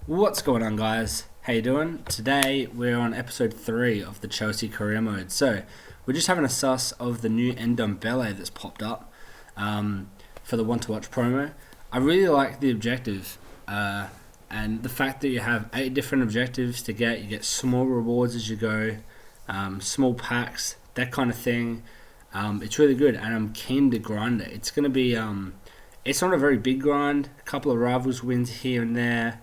What's going on, guys? How you doing? Today we're on episode 3 of the Chelsea career mode. So we're just having a suss of the new Ndombele that's popped up for the Want to Watch promo. I really like the objective and the fact that you have 8 different objectives to get. You get small rewards as you go, small packs, that kind of thing. It's really good, and I'm keen to grind it. It's going to be it's not a very big grind. A couple of rivals wins here and there.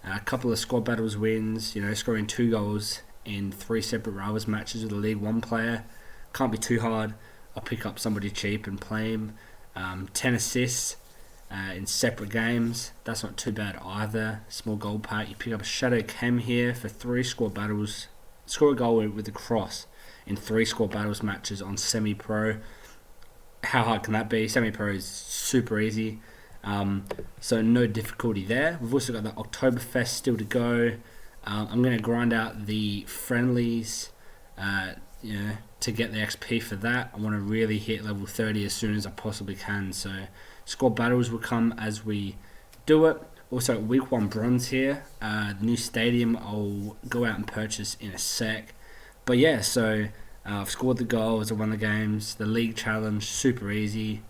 A couple of squad battles wins, scoring 2 goals in 3 separate rivals matches with a League 1 player. Can't be too hard. I'll pick up somebody cheap and play him. 10 assists in separate games. That's not too bad either. Small goal pack. You pick up a Shadow Chem here for 3 squad battles. Score a goal with the cross in 3 squad battles matches on semi-pro. How hard can that be? Semi-pro is super easy. So no difficulty there. We've also got the Oktoberfest still to go. I'm going to grind out the friendlies, to get the XP for that. I want to really hit level 30 as soon as I possibly can. So squad battles will come as we do it. Also week 1 bronze here. The new stadium I'll go out and purchase in a sec. But yeah, so I've scored the goals, I won the games. The league challenge, super easy.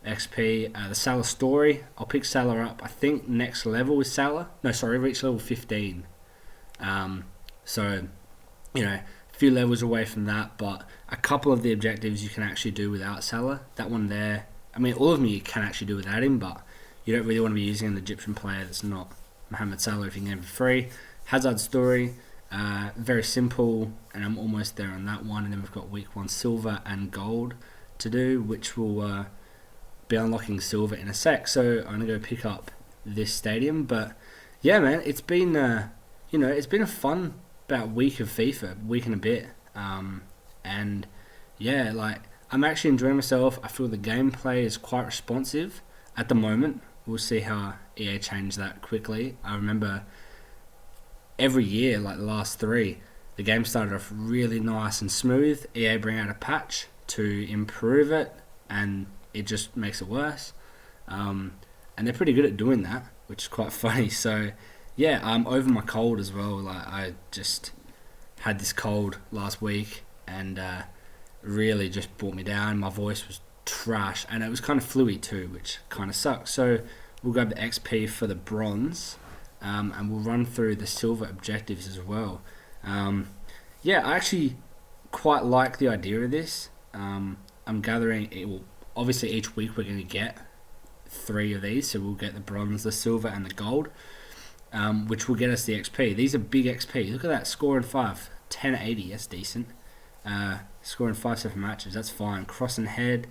XP, the Salah story. I'll pick Salah up. I think next level is Salah. No, sorry, reach level 15. So, a few levels away from that, but a couple of the objectives you can actually do without Salah. That one there, all of them you can actually do without him, but you don't really want to be using an Egyptian player that's not Mohamed Salah if you can get him for free. Hazard story, very simple, and I'm almost there on that one. And then we've got week 1 silver and gold to do, which will be unlocking silver in a sec. So I'm gonna go pick up this stadium. But yeah, man, it's been it's been a fun about week of FIFA, week and a bit. And yeah, I'm actually enjoying myself. I feel the gameplay is quite responsive at the moment. We'll see how EA change that quickly. I remember every year, like the last 3, the game started off really nice and smooth. EA bring out a patch to improve it, and it just makes it worse. And they're pretty good at doing that, which is quite funny. So yeah, I'm over my cold as well. I just had this cold last week, and really just brought me down. My voice was trash, and it was kind of fluey too, which kind of sucks. So we'll grab the XP for the bronze, and we'll run through the silver objectives as well. Yeah, I actually quite like the idea of this. I'm gathering it will. Obviously, each week we're going to get 3 of these, so we'll get the bronze, the silver, and the gold, which will get us the XP. These are big XP. Look at that, scoring 5, 1080. That's decent. Scoring 5 separate matches, that's fine. Cross and head,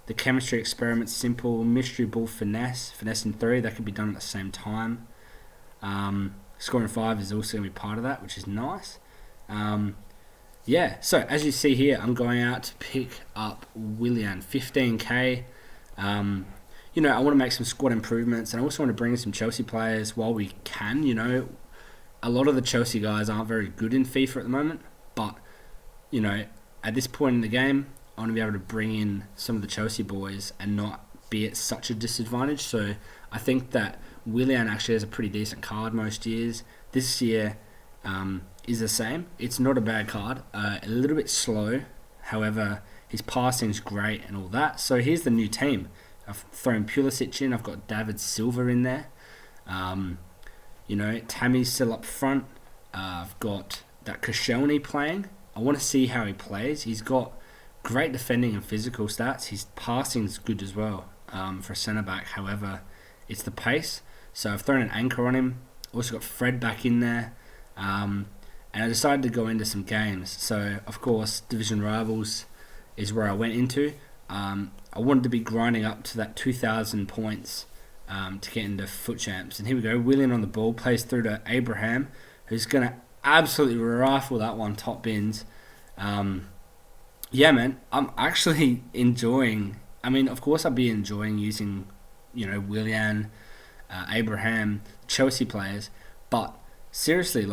the chemistry experiment, simple. Mystery ball, finesse in 3. That could be done at the same time. Scoring 5 is also going to be part of that, which is nice. Yeah, so as you see here, I'm going out to pick up Willian, 15k. I want to make some squad improvements, and I also want to bring in some Chelsea players while we can. A lot of the Chelsea guys aren't very good in FIFA at the moment, but, at this point in the game, I want to be able to bring in some of the Chelsea boys and not be at such a disadvantage. So I think that Willian actually has a pretty decent card most years. This year, is the same. It's not a bad card. A little bit slow. However, his passing's great and all that. So here's the new team. I've thrown Pulisic in. I've got David Silva in there. Tammy's still up front. I've got that Koscielny playing. I want to see how he plays. He's got great defending and physical stats. His passing's good as well for a centre-back. However, it's the pace. So I've thrown an anchor on him. Also got Fred back in there. And I decided to go into some games. So, of course, Division Rivals is where I went into. I wanted to be grinding up to that 2,000 points to get into Foot Champs. And here we go. Willian on the ball, plays through to Abraham, who's going to absolutely rifle that one, top bins. Yeah, man, I'm actually enjoying... of course I'd be enjoying using, Willian, Abraham, Chelsea players. But, seriously,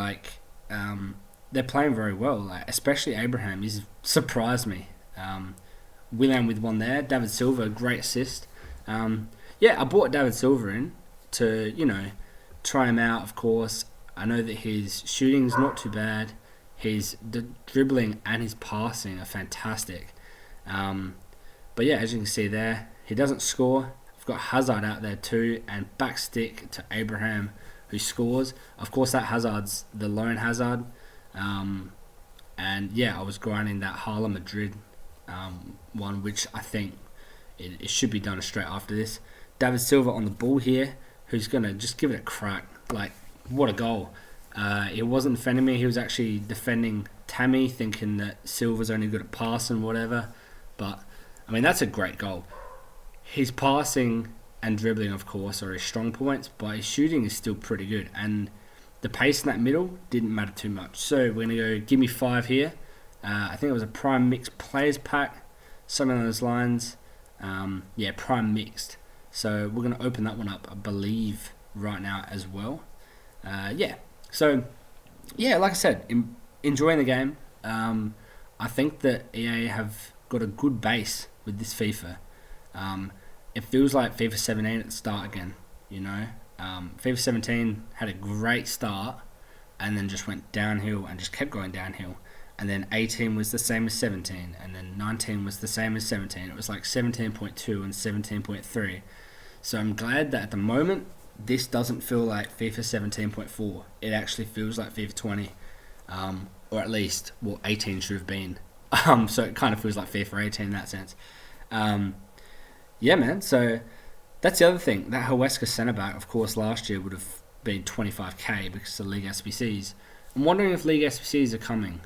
they're playing very well. Especially Abraham, he's surprised me. Willian with one there. David Silva, great assist. I bought David Silva in to, try him out, of course. I know that his shooting's not too bad. His dribbling and his passing are fantastic. But yeah, as you can see there, he doesn't score. I've got Hazard out there too, and back stick to Abraham, who scores. Of course, that Hazard's the lone Hazard. And yeah, I was grinding that Hala Madrid one, which I think it should be done straight after this. David Silva on the ball here, who's going to just give it a crack. Like, what a goal. He wasn't defending me, he was actually defending Tammy, thinking that Silva's only good at passing, whatever. But, I mean, that's a great goal. His passing and dribbling, of course, are his strong points, but his shooting is still pretty good. And the pace in that middle didn't matter too much. So we're going to go give me 5 here. I think it was a prime mixed players pack, something along those lines. Yeah, prime mixed. So we're going to open that one up, I believe, right now as well. Yeah. So, yeah, like I said, enjoying the game. I think that EA have got a good base with this FIFA. It feels like FIFA 17 at the start again, you know. FIFA 17 had a great start and then just went downhill and just kept going downhill. And then 18 was the same as 17, and then 19 was the same as 17. It was like 17.2 and 17.3. So I'm glad that at the moment, this doesn't feel like FIFA 17.4. It actually feels like FIFA 20, or at least what 18 should have been. So it kind of feels like FIFA 18 in that sense. Yeah, man. So that's the other thing. That Huesca centre back, of course, last year would have been 25k because of the League SBCs. I'm wondering if League SBCs are coming.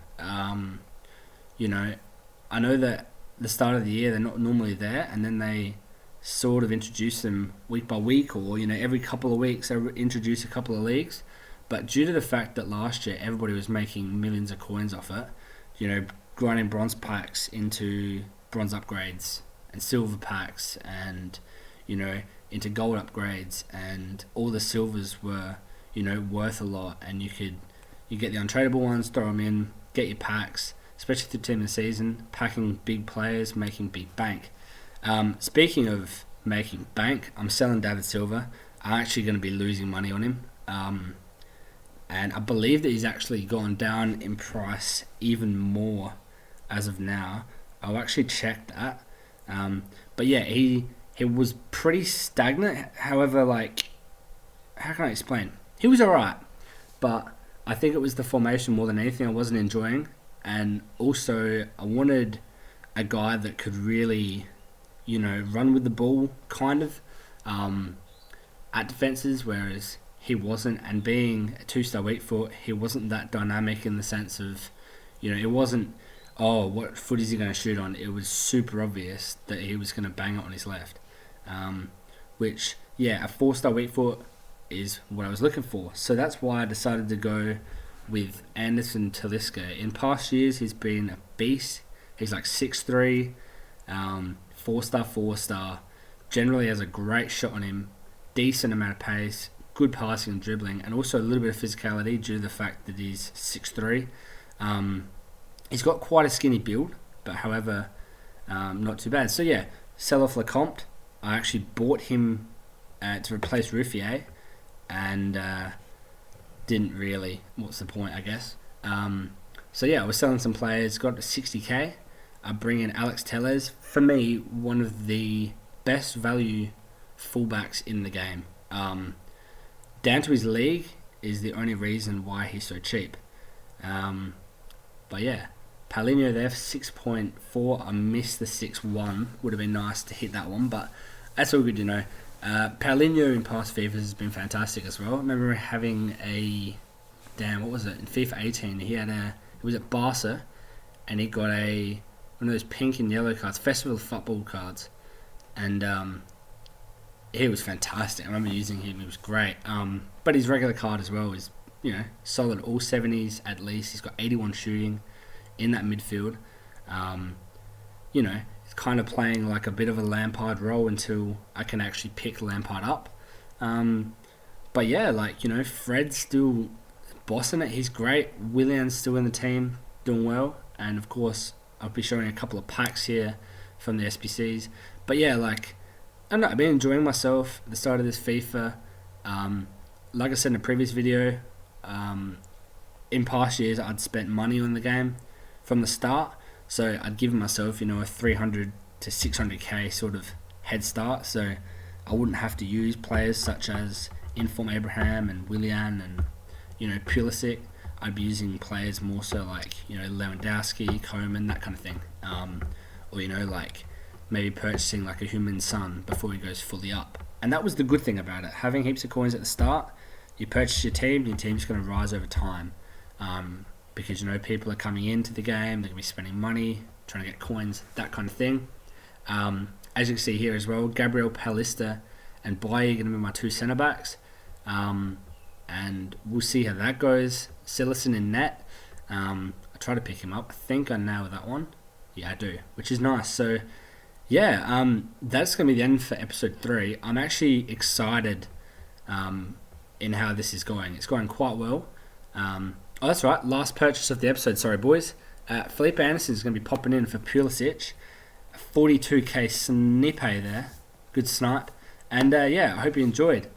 You know, I know that the start of the year they're not normally there, and then they sort of introduce them week by week, or you know, every couple of weeks they introduce a couple of leagues. But due to the fact that last year everybody was making millions of coins off it, you know, grinding bronze packs into bronze upgrades and silver packs, and you know, into gold upgrades, and all the silvers were, you know, worth a lot, and you get the untradeable ones, throw them in, get your packs, especially through team of the season, packing big players, making big bank. Speaking of making bank, I'm selling David Silva. I'm actually going to be losing money on him. And I believe that he's actually gone down in price even more as of now. I'll actually check that. But yeah, he was pretty stagnant. However, like, how can I explain? He was alright, but I think it was the formation more than anything I wasn't enjoying. And also, I wanted a guy that could really, you know, run with the ball, kind of, at defences, whereas he wasn't. And being a 2-star weak foot, he wasn't that dynamic in the sense of, you know, it wasn't, oh, what foot is he going to shoot on? It was super obvious that he was going to bang it on his left. Which, yeah, a 4-star weak foot is what I was looking for. So that's why I decided to go with Anderson Talisca. In past years, he's been a beast. He's like 6'3", 4-star, generally has a great shot on him, decent amount of pace, good passing and dribbling, and also a little bit of physicality due to the fact that he's 6'3". He's got quite a skinny build, but however, not too bad. So yeah, sell off Lecomte. I actually bought him to replace Ruffier, and didn't really. What's the point, I guess? So yeah, I was selling some players, got to 60k. I bring in Alex Telles. For me, one of the best value fullbacks in the game. Down to his league is the only reason why he's so cheap. But yeah, Paulinho there for 6.4. I missed the 6.1. Would have been nice to hit that one, but that's all good to know. Paulinho in past FIFAs has been fantastic as well. I remember having what was it? In FIFA 18, he was at Barca, and he got one of those pink and yellow cards, Festival of Football cards, and he was fantastic. I remember using him; he was great. But his regular card as well is, you know, solid, all 70s at least. He's got 81 shooting in that midfield. You know, it's kind of playing like a bit of a Lampard role until I can actually pick Lampard up. But yeah, like, you know, Fred's still bossing it. He's great. Willian's still in the team, doing well. And of course, I'll be showing a couple of packs here from the SBCs. But yeah, like, I don't know, I've been enjoying myself at the start of this FIFA. Like I said in a previous video, In past years, I'd spent money on the game from the start, so I'd given myself, a 300 to 600k sort of head start, so I wouldn't have to use players such as Inform Abraham and Willian and Pulisic. I'd be using players more so like Lewandowski, Coman, that kind of thing, or like maybe purchasing like a Heung-min Son before he goes fully up. And that was the good thing about it, having heaps of coins at the start. You purchase your team's going to rise over time, because people are coming into the game, they're going to be spending money trying to get coins, that kind of thing. As you can see here as well, Gabriel Paulista and Bailly are going to be my two centre backs, and we'll see how that goes. Sillerson in net. I tried to pick him up. I think I nailed that one. Yeah, I do, which is nice. So yeah, that's going to be the end for episode 3. I'm actually excited in how this is going. It's going quite well. Oh, that's right. Last purchase of the episode. Sorry, boys. Felipe Anderson is going to be popping in for Pulisic. 42k snipe there. Good snipe. And yeah, I hope you enjoyed.